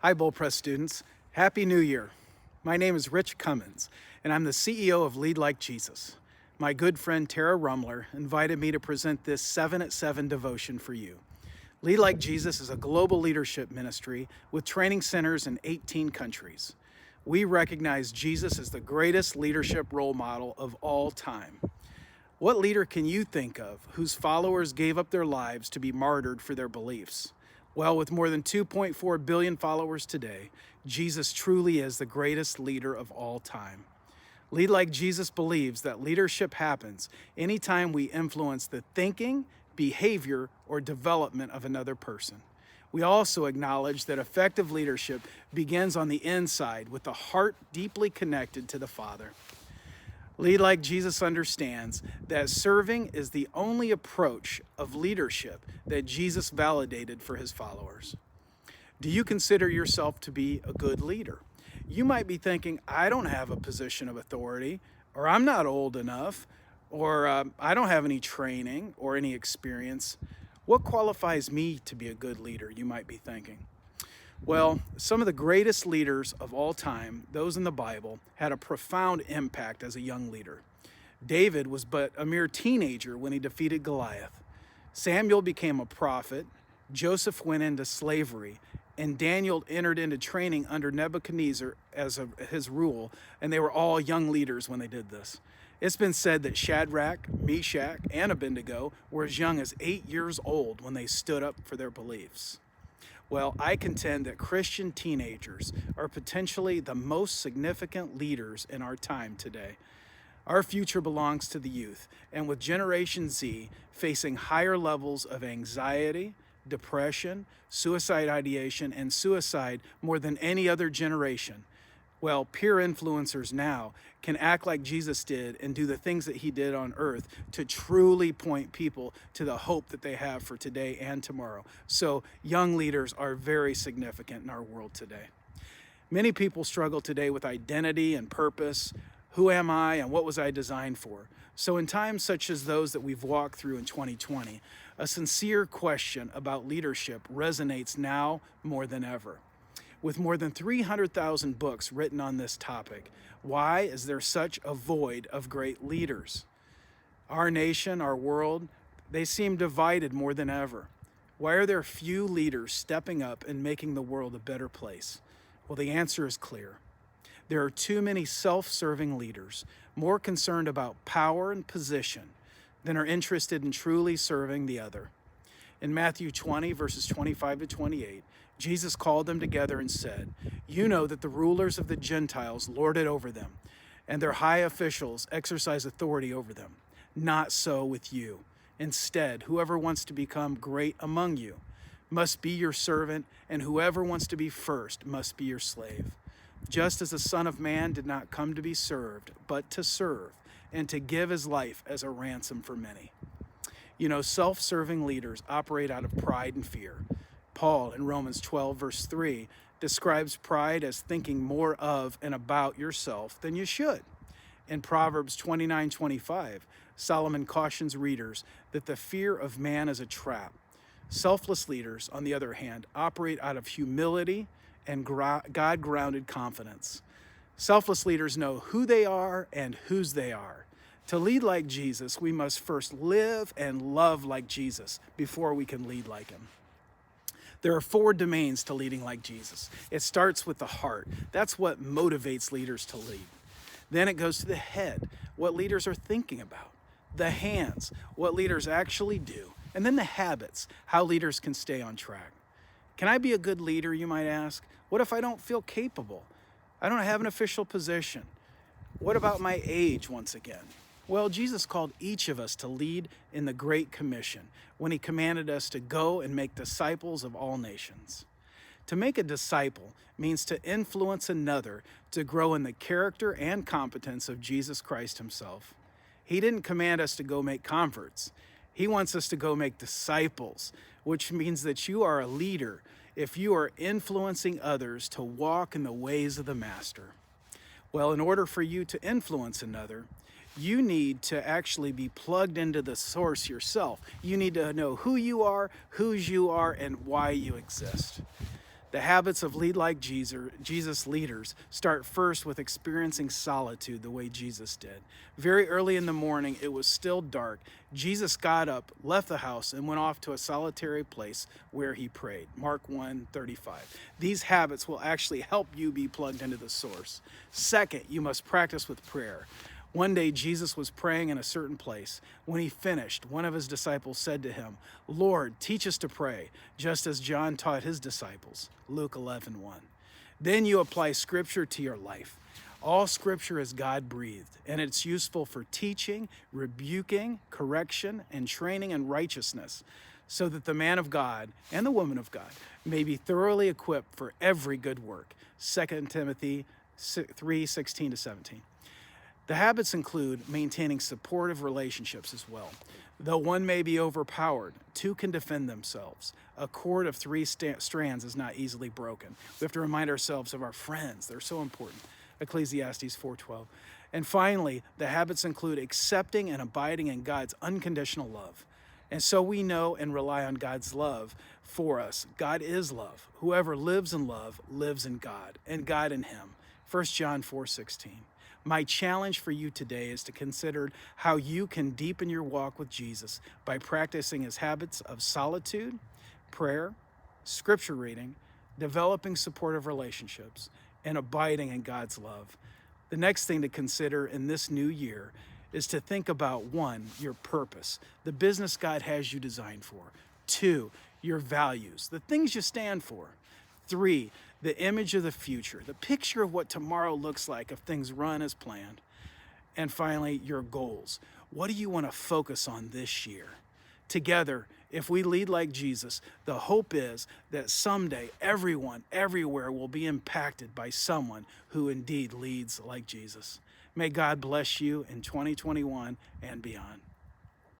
Hi, Burlpres students. Happy New Year. My name is Rich Cummins, and I'm the CEO of Lead Like Jesus. My good friend Tara Rumler invited me to present this 7 at 7 devotion for you. Lead Like Jesus is a global leadership ministry with training centers in 18 countries. We recognize Jesus as the greatest leadership role model of all time. What leader can you think of whose followers gave up their lives to be martyred for their beliefs? Well, with more than 2.4 billion followers today, Jesus truly is the greatest leader of all time. Lead Like Jesus believes that leadership happens anytime we influence the thinking, behavior, or development of another person. We also acknowledge that effective leadership begins on the inside with the heart deeply connected to the Father. Lead Like Jesus understands that serving is the only approach of leadership that Jesus validated for his followers. Do you consider yourself to be a good leader? You might be thinking, I don't have a position of authority, or I'm not old enough, or I don't have any training or any experience. What qualifies me to be a good leader, you might be thinking? Well, some of the greatest leaders of all time, those in the Bible, had a profound impact as a young leader. David was but a mere teenager when he defeated Goliath. Samuel became a prophet, Joseph went into slavery, and Daniel entered into training under Nebuchadnezzar as his rule, and they were all young leaders when they did this. It's been said that Shadrach, Meshach, and Abednego were as young as 8 years old when they stood up for their beliefs. Well, I contend that Christian teenagers are potentially the most significant leaders in our time today. Our future belongs to the youth, and with Generation Z facing higher levels of anxiety, depression, suicide ideation, and suicide more than any other generation, well, peer influencers now can act like Jesus did and do the things that he did on earth to truly point people to the hope that they have for today and tomorrow. So young leaders are very significant in our world today. Many people struggle today with identity and purpose. Who am I and what was I designed for? So in times such as those that we've walked through in 2020, a sincere question about leadership resonates now more than ever. With more than 300,000 books written on this topic, why is there such a void of great leaders? Our nation, our world, they seem divided more than ever. Why are there few leaders stepping up and making the world a better place? Well, the answer is clear. There are too many self-serving leaders, more concerned about power and position than are interested in truly serving the other. In Matthew 20, verses 25 to 28, Jesus called them together and said, "You know that the rulers of the Gentiles lord it over them, and their high officials exercise authority over them. Not so with you. Instead, whoever wants to become great among you must be your servant, and whoever wants to be first must be your slave. Just as the Son of Man did not come to be served, but to serve, and to give his life as a ransom for many." You know, self-serving leaders operate out of pride and fear. Paul in Romans 12, verse 3, describes pride as thinking more of and about yourself than you should. In Proverbs 29:25, Solomon cautions readers that the fear of man is a trap. Selfless leaders, on the other hand, operate out of humility and God-grounded confidence. Selfless leaders know who they are and whose they are. To lead like Jesus, we must first live and love like Jesus before we can lead like him. There are 4 domains to leading like Jesus. It starts with the heart. That's what motivates leaders to lead. Then it goes to the head, what leaders are thinking about. The hands, what leaders actually do. And then the habits, how leaders can stay on track. Can I be a good leader, you might ask? What if I don't feel capable? I don't have an official position. What about my age once again? Well, Jesus called each of us to lead in the Great Commission when he commanded us to go and make disciples of all nations. To make a disciple means to influence another to grow in the character and competence of Jesus Christ himself. He didn't command us to go make converts. He wants us to go make disciples, which means that you are a leader if you are influencing others to walk in the ways of the Master. Well, in order for you to influence another, you need to actually be plugged into the source yourself. You need to know who you are, whose you are, and why you exist. The habits of lead like Jesus leaders start first with experiencing solitude the way Jesus did. Very early in the morning, it was still dark. Jesus got up, left the house, and went off to a solitary place where he prayed. Mark 1:35. These habits will actually help you be plugged into the source. Second, you must practice with prayer. One day, Jesus was praying in a certain place. When he finished, one of his disciples said to him, "Lord, teach us to pray, just as John taught his disciples." Luke 11:1. Then you apply Scripture to your life. All Scripture is God-breathed, and it's useful for teaching, rebuking, correction, and training in righteousness, so that the man of God and the woman of God may be thoroughly equipped for every good work. 2 Timothy 3:16-17. The habits include maintaining supportive relationships as well. Though one may be overpowered, two can defend themselves. A cord of three strands is not easily broken. We have to remind ourselves of our friends. They're so important. Ecclesiastes 4:12. And finally, the habits include accepting and abiding in God's unconditional love. And so we know and rely on God's love for us. God is love. Whoever lives in love lives in God, and God in him. 1 John 4:16. My challenge for you today is to consider how you can deepen your walk with Jesus by practicing his habits of solitude, prayer, scripture reading, developing supportive relationships, and abiding in God's love. The next thing to consider in this new year is to think about 1, your purpose, the business God has you designed for. 2, your values, the things you stand for. 3, the image of the future, the picture of what tomorrow looks like if things run as planned. And finally, your goals. What do you want to focus on this year? Together, if we lead like Jesus, the hope is that someday everyone, everywhere will be impacted by someone who indeed leads like Jesus. May God bless you in 2021 and beyond.